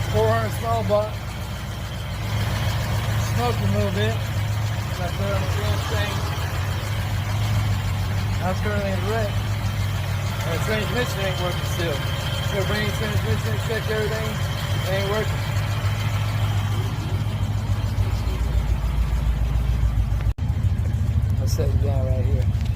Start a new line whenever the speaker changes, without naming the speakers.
400 small block. Smoked a little bit. I put it on the transmission. That's currently in wreck. And the transmission ain't working still. So bring the transmission, check everything. It ain't working. I'll set you down right here.